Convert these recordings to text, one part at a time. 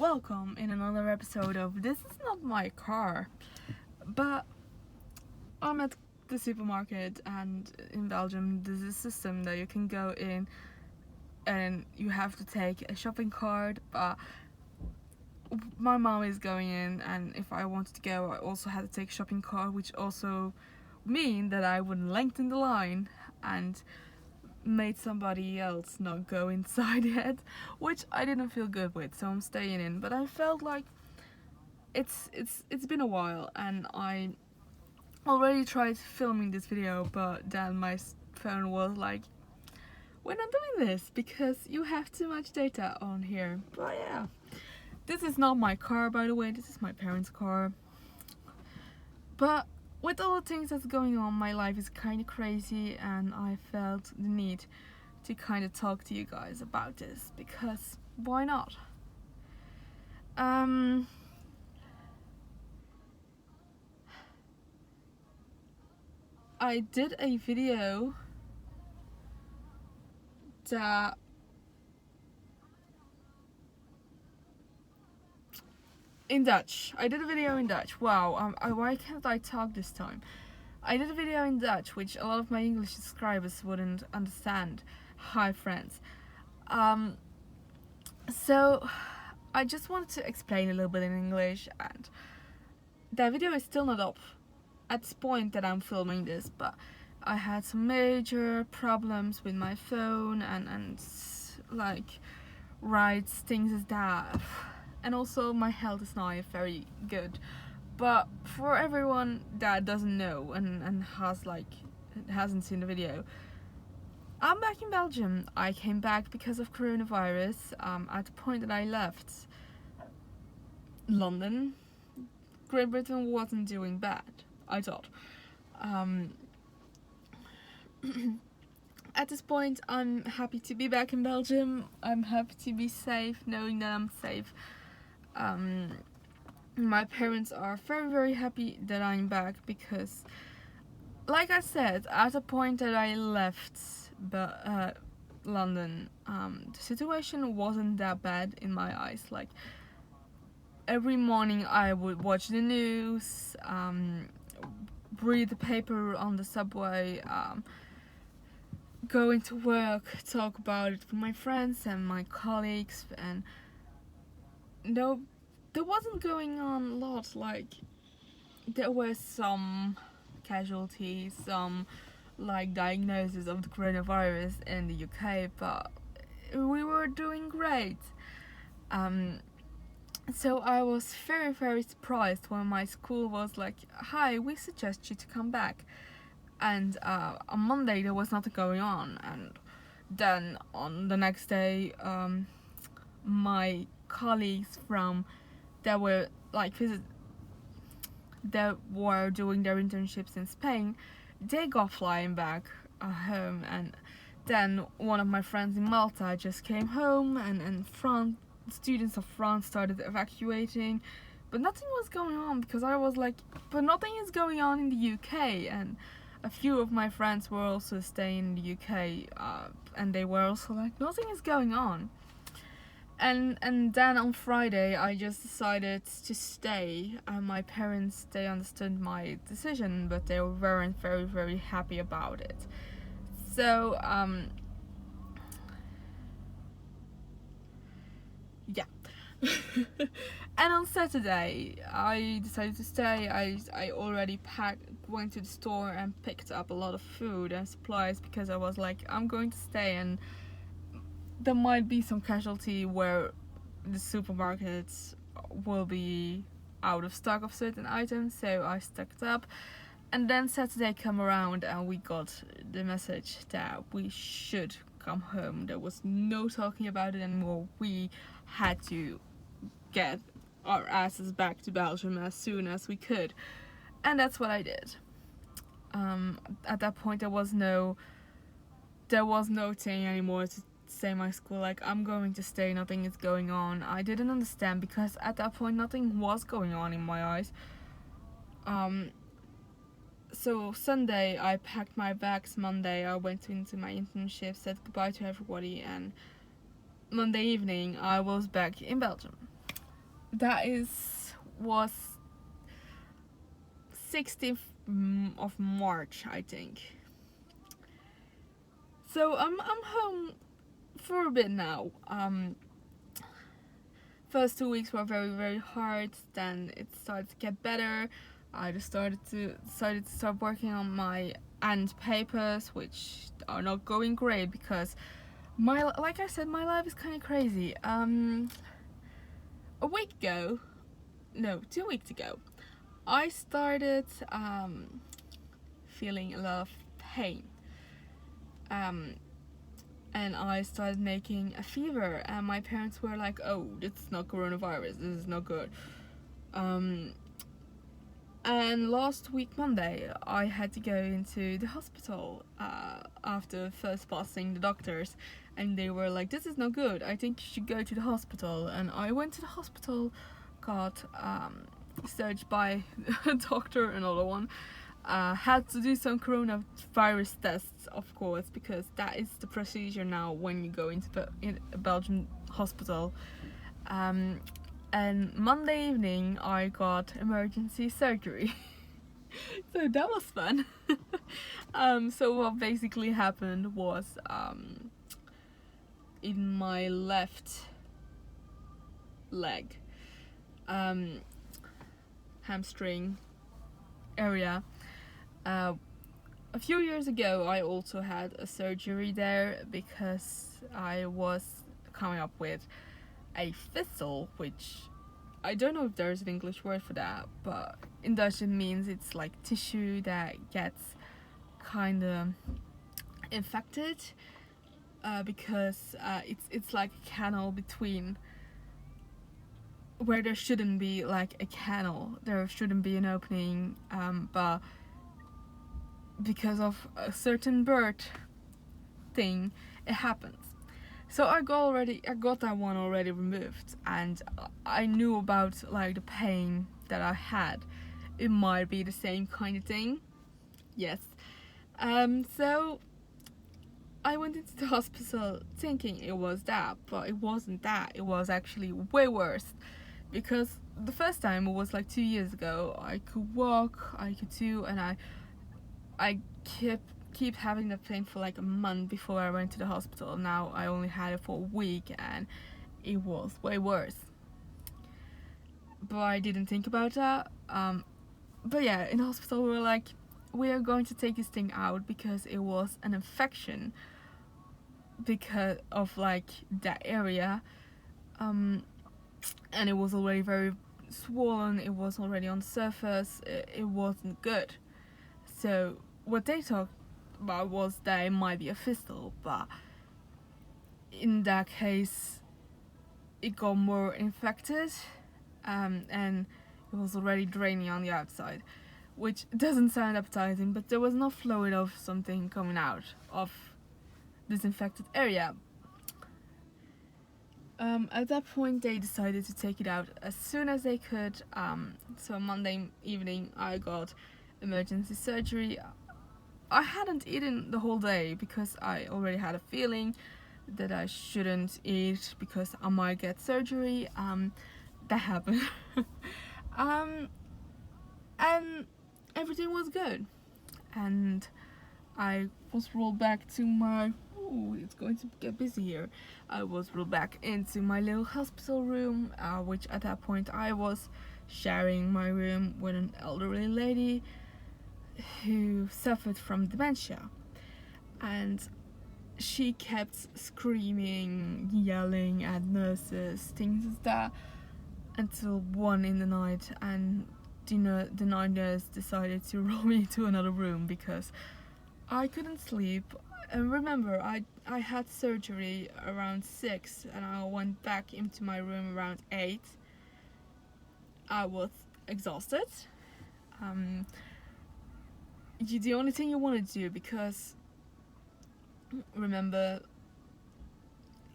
welcome in another episode of This Is Not My Car. But I'm at the supermarket, and in Belgium there's a system that you can go in and you have to take a shopping cart, but my mom is going in, and if I wanted to go I also had to take a shopping cart, which also mean that I would lengthen the line and made somebody else not go inside yet, which I didn't feel good with, so I'm staying in. But I felt like it's been a while, and I already tried filming this video, but then my phone was like, we're not doing this because you have too much data on here. But yeah, this is not my car, by the way, this is my parents' car. But with all the things that's going on, my life is kind of crazy, and I felt the need to kind of talk to you guys about this, because why not? I did a video that in Dutch. I did a video in Dutch. Wow, why can't I talk this time? I did a video in Dutch, which a lot of my English subscribers wouldn't understand. Hi, friends. So I just wanted to explain a little bit in English, and that video is still not up at this point that I'm filming this, but I had some major problems with my phone and like writes things as that, and also my health is not very good. But for everyone that doesn't know and hasn't seen the video, I'm back in Belgium. I came back because of coronavirus. At the point that I left London, Great Britain wasn't doing bad, I thought. At this point, I'm happy to be back in Belgium. I'm happy to be safe, knowing that I'm safe. My parents are very, very happy that I'm back because, like I said, at the point that I left London, the situation wasn't that bad in my eyes. Like, every morning I would watch the news, read the paper on the subway, go into work, talk about it with my friends and my colleagues, and no, there wasn't going on a lot. Like, there were some casualties, some like diagnosis of the coronavirus in the UK, but we were doing great. So I was very, very surprised when my school was like, hi, we suggest you to come back. And on Monday there was nothing going on, and then on the next day, my colleagues that were doing their internships in Spain, they got flying back home, and then one of my friends in Malta just came home, and students of France started evacuating, but nothing was going on, because I was like, but nothing is going on in the UK, and a few of my friends were also staying in the UK, and they were also like, nothing is going on. And then on Friday I just decided to stay, and my parents, they understood my decision, but they weren't very, very happy about it. So yeah. And on Saturday I decided to stay. I already went to the store and picked up a lot of food and supplies, because I was like, I'm going to stay, and there might be some casualty where the supermarkets will be out of stock of certain items, so I stocked up. And then Saturday came around and we got the message that we should come home. There was no talking about it anymore. We had to get our asses back to Belgium as soon as we could, and that's what I did. At that point there was no thing anymore to say my school like, I'm going to stay, nothing is going on. I didn't understand, because at that point nothing was going on in my eyes. So Sunday I packed my bags. Monday I went into my internship, said goodbye to everybody, and Monday evening I was back in Belgium. that is was 16th of March, I think. So I'm home for a bit now. First 2 weeks were very very hard. Then it started to get better. I just decided to start working on my end papers, which are not going great because like I said, my life is kind of crazy. A week ago, no, 2 weeks ago, I started feeling a lot of pain. And I started making a fever, and my parents were like, "Oh, it's not coronavirus. This is not good." And last week Monday, I had to go into the hospital after first passing the doctors, and they were like, "This is not good. I think you should go to the hospital." And I went to the hospital, got searched by a doctor, another one. Had to do some coronavirus tests, of course, because that is the procedure now when you go into a Belgian hospital. And Monday evening I got emergency surgery. So that was fun. So what basically happened was in my left leg, hamstring area. A few years ago I also had a surgery there because I was coming up with a fistule, which I don't know if there's an English word for that, but in Dutch it means it's like tissue that gets kind of infected because it's like a canal between where there shouldn't be like a canal. There shouldn't be an opening, but because of a certain bird thing, it happens. So I got that one already removed, and I knew about like the pain that I had. It might be the same kind of thing. Yes. So I went into the hospital thinking it was that, but it wasn't that. It was actually way worse, because the first time it was like 2 years ago. I could walk, I could do, and I keep having the pain for like a month before I went to the hospital. Now I only had it for a week, and it was way worse. But I didn't think about that. But yeah, in the hospital we were like, we are going to take this thing out because it was an infection because of like that area, and it was already very swollen. It was already on the surface. It wasn't good. So what they talked about was that it might be a fistule, but in that case it got more infected, and it was already draining on the outside, which doesn't sound appetizing, but there was no fluid of something coming out of this infected area. At that point they decided to take it out as soon as they could. So Monday evening I got emergency surgery. I hadn't eaten the whole day because I already had a feeling that I shouldn't eat because I might get surgery. That happened. And everything was good. And I was rolled back to my... Ooh, it's going to get busy here. I was rolled back into my little hospital room, which at that point I was sharing my room with an elderly lady who suffered from dementia, and she kept screaming, yelling at nurses, things like that, until 1 in the night, and the night nurse decided to roll me into another room because I couldn't sleep. And remember, I had surgery around 6, and I went back into my room around 8. I was exhausted. The only thing you want to do, because remember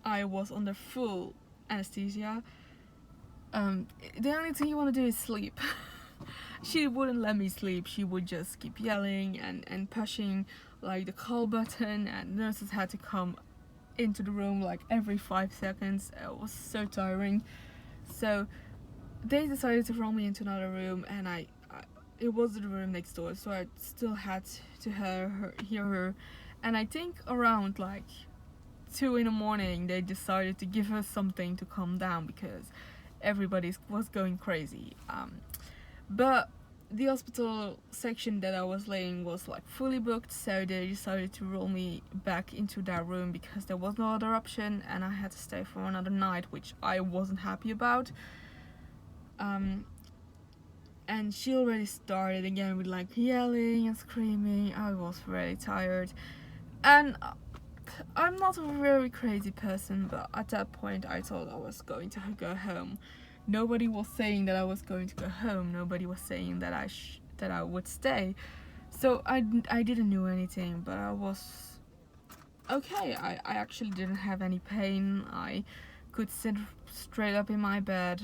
I was under full anesthesia, the only thing you want to do is sleep. She wouldn't let me sleep. She would just keep yelling and pushing like the call button, and nurses had to come into the room like every 5 seconds. It was so tiring. So they decided to roll me into another room, and it was the room next door, so I still had to hear her. And I think around like 2 in the morning, they decided to give her something to calm down because everybody was going crazy. But the hospital section that I was laying was like fully booked, so they decided to roll me back into that room because there was no other option, and I had to stay for another night, which I wasn't happy about. And she already started again with like yelling and screaming. I was really tired, and I'm not a very crazy person, but at that point I thought I was going to go home. Nobody was saying that I was going to go home. Nobody was saying that I would stay. So I didn't do anything, but I was okay. I actually didn't have any pain. I could sit straight up in my bed.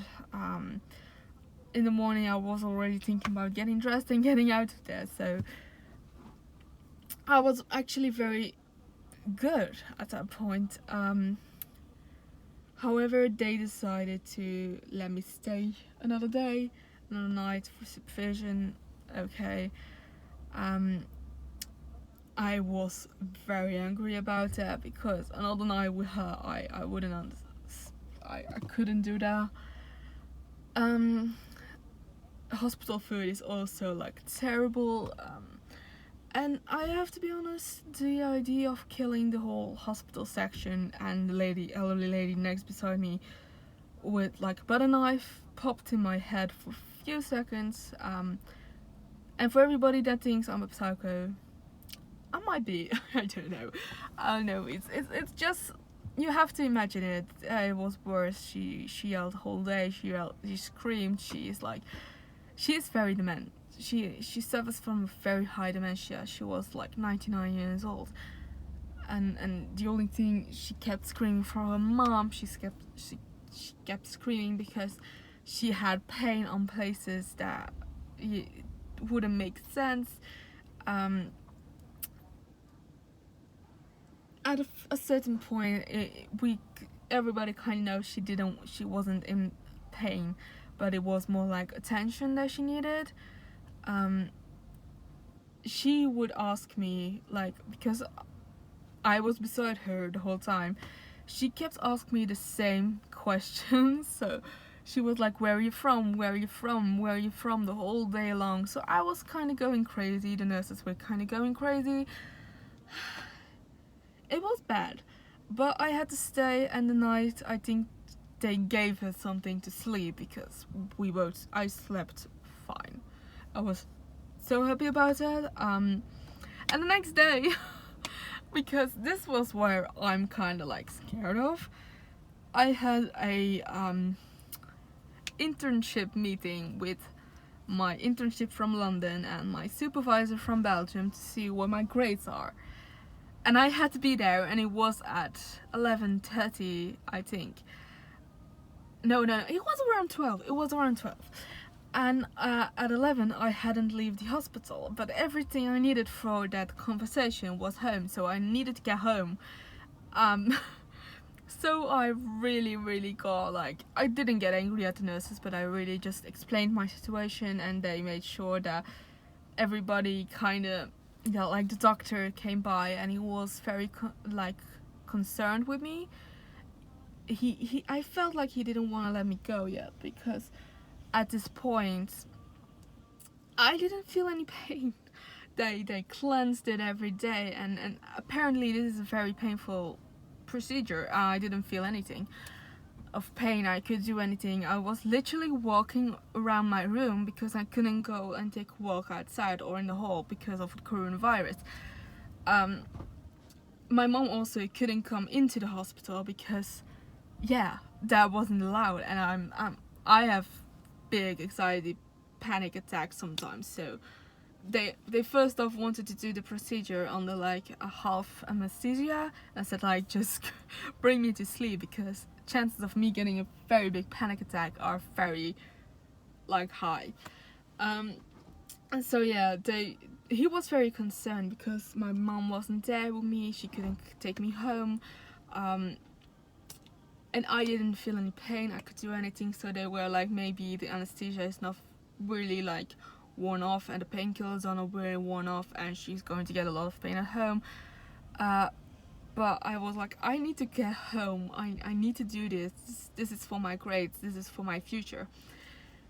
In the morning I was already thinking about getting dressed and getting out of there. So I was actually very good at that point. However, they decided to let me stay another day, another night for supervision. Okay. I was very angry about that because another night with her, I wouldn't I couldn't do that. Hospital food is also like terrible. And I have to be honest, the idea of killing the whole hospital section and the elderly lady next beside me with like a butter knife popped in my head for a few seconds. And for everybody that thinks I'm a psycho, I might be. I don't know. I don't know. It's just, you have to imagine it. It was worse. She yelled the whole day. She screamed. She's very demented. She suffers from very high dementia. She was like 99 years old, and the only thing she kept screaming for her mom. She kept screaming because she had pain on places that wouldn't make sense. At a certain point, everybody kind of knows she wasn't in pain, but it was more like attention that she needed. She would ask me, like, because I was beside her the whole time, she kept asking me the same questions. So she was like, where are you from, where are you from, where are you from, the whole day long. So I was kind of going crazy, the nurses were kind of going crazy. It was bad, but I had to stay, and the night I think they gave her something to sleep because I slept fine. I was so happy about it. And the next day, because this was where I'm kind of like scared of, I had a internship meeting with my internship from London and my supervisor from Belgium to see what my grades are. And I had to be there, and it was at 11:30, I think. No, it was around 12. It was around 12. And at 11 I hadn't left the hospital, but everything I needed for that conversation was home, so I needed to get home. So I really got, like, I didn't get angry at the nurses, but I really just explained my situation, and they made sure that everybody kind of, like, the doctor came by and he was very concerned with me. I felt like he didn't want to let me go yet, because at this point I didn't feel any pain. They cleansed it every day, and apparently this is a very painful procedure. I didn't feel anything of pain. I could do anything. I was literally walking around my room because I couldn't go and take a walk outside or in the hall because of the coronavirus. My mom also couldn't come into the hospital because, yeah, that wasn't allowed, and I have big anxiety panic attacks sometimes, so they first off wanted to do the procedure under like a half anesthesia. I said, like, just bring me to sleep, because chances of me getting a very big panic attack are very, like, high. And so yeah, he was very concerned because my mom wasn't there with me. She couldn't take me home. and I didn't feel any pain. I could do anything, so they were like, maybe the anesthesia is not really like worn off and the painkillers are not really worn off and she's going to get a lot of pain at home. But I was like, I need to get home. I need to do this. This is for my grades. This is for my future.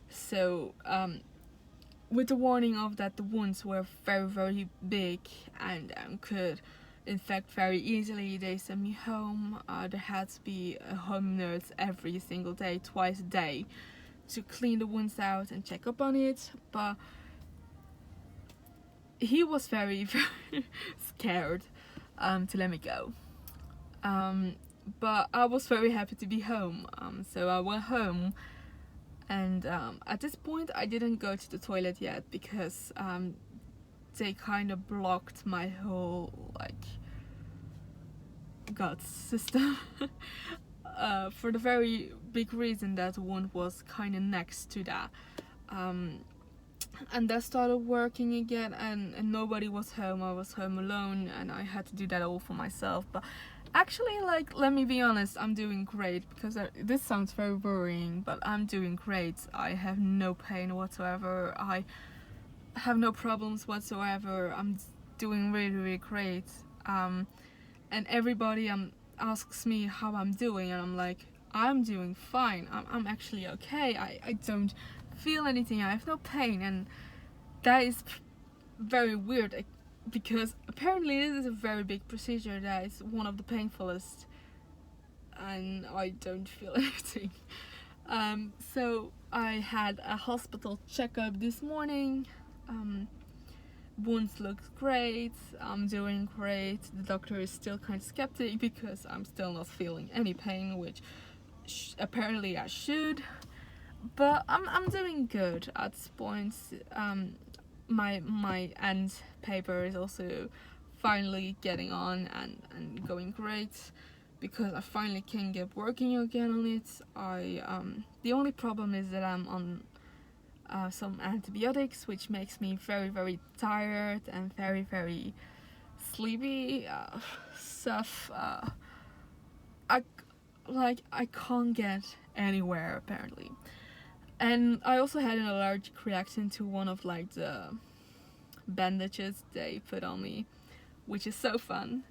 So with the warning of that the wounds were very, very big and could infect very easily, they sent me home. There had to be a home nurse every single day, twice a day, to clean the wounds out and check up on it. But he was very, very scared to let me go. But I was very happy to be home. So I went home, and at this point I didn't go to the toilet yet because they kind of blocked my whole like gut system. For the very big reason that wound was kind of next to that. And that started working again, and nobody was home. I was home alone and I had to do that all for myself. But actually, like, let me be honest, I'm doing great, because this sounds very worrying, but I'm doing great. I have no pain whatsoever. I have no problems whatsoever. I'm doing really, really great. And everybody asks me how I'm doing, and I'm like, I'm doing fine. I'm actually okay. I don't feel anything. I have no pain, and that is very weird, because apparently this is a very big procedure that is one of the painfulest, and I don't feel anything. So I had a hospital checkup this morning. Wounds look great. I'm doing great. The doctor is still kind of skeptic because I'm still not feeling any pain, which apparently I should. But I'm doing good at this point. My end paper is also finally getting on and going great, because I finally can get working again on it. The only problem is that I'm on some antibiotics, which makes me very, very tired and very, very sleepy. Stuff. I can't get anywhere apparently. And I also had an allergic reaction to one of like the bandages they put on me, which is so fun.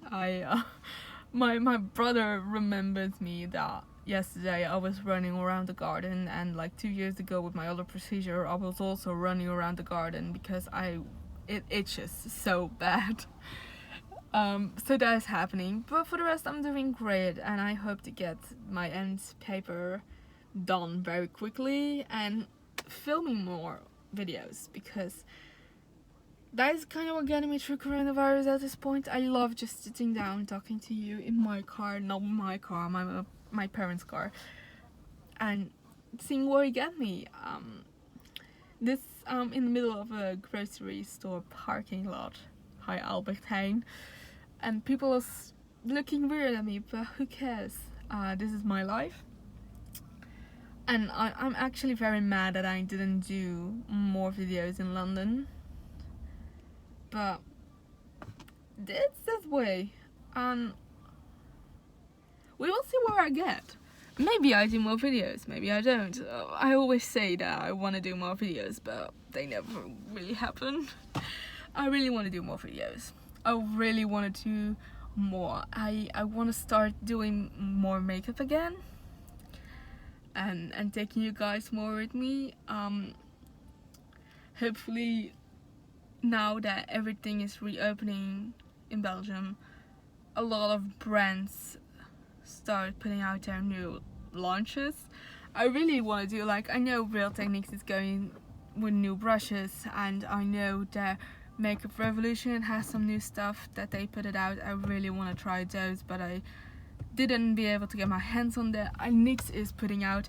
My brother remembers me that yesterday I was running around the garden, and like 2 years ago with my other procedure I was also running around the garden because it itches so bad. So that is happening, but for the rest I'm doing great, and I hope to get my end paper done very quickly and filming more videos, because that is kind of what getting me through coronavirus at this point. I love just sitting down talking to you in my car, not my car, my parents' car, and seeing where you get me. This in the middle of a grocery store parking lot, hi Albert Heijn, and people are looking weird at me, but who cares? This is my life. And I'm actually very mad that I didn't do more videos in London. But it's this way. We will see where I get. Maybe I do more videos, maybe I don't. I always say that I want to do more videos, but they never really happen. I really want to do more videos. I really want to do more. I want to start doing more makeup again. And taking you guys more with me. Hopefully now that everything is reopening in Belgium, a lot of brands start putting out their new launches. I really want to do, like, I know Real Techniques is going with new brushes, and I know that Makeup Revolution has some new stuff that they put it out. I really want to try those, but I didn't be able to get my hands on that. NYX is putting out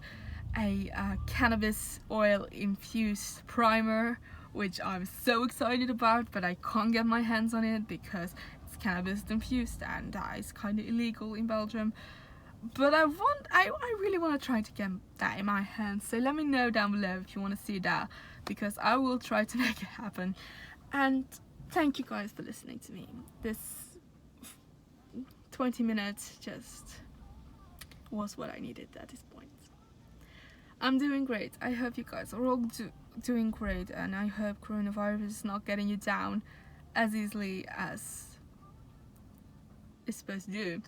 a cannabis oil infused primer, which I'm so excited about, but I can't get my hands on it because it's cannabis infused and that is kind of illegal in Belgium. But I really want to try to get that in my hands, so let me know down below if you want to see that, because I will try to make it happen. And thank you guys for listening to me. This 20 minutes just was what I needed at this point. I'm doing great. I hope you guys are all doing great, and I hope coronavirus is not getting you down as easily as it's supposed to do.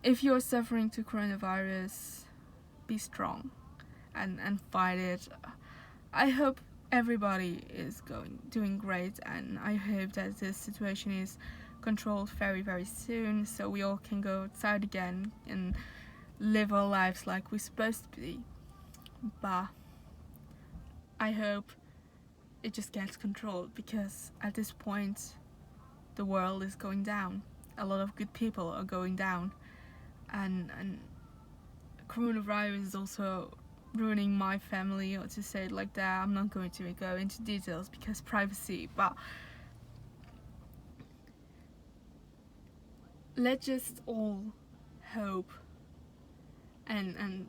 If you're suffering to coronavirus, be strong and fight it. I hope everybody is doing great, and I hope that this situation is controlled very, very soon, so we all can go outside again and live our lives like we're supposed to be. But I hope it just gets controlled, because at this point the world is going down. A lot of good people are going down, and coronavirus is also ruining my family, or to say it like that. I'm not going to go into details because privacy, but let's just all hope and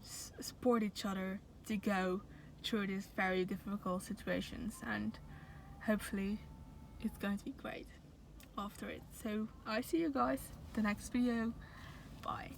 support each other to go through these very difficult situations, and hopefully it's going to be great after it. So I see you guys the next video. Bye.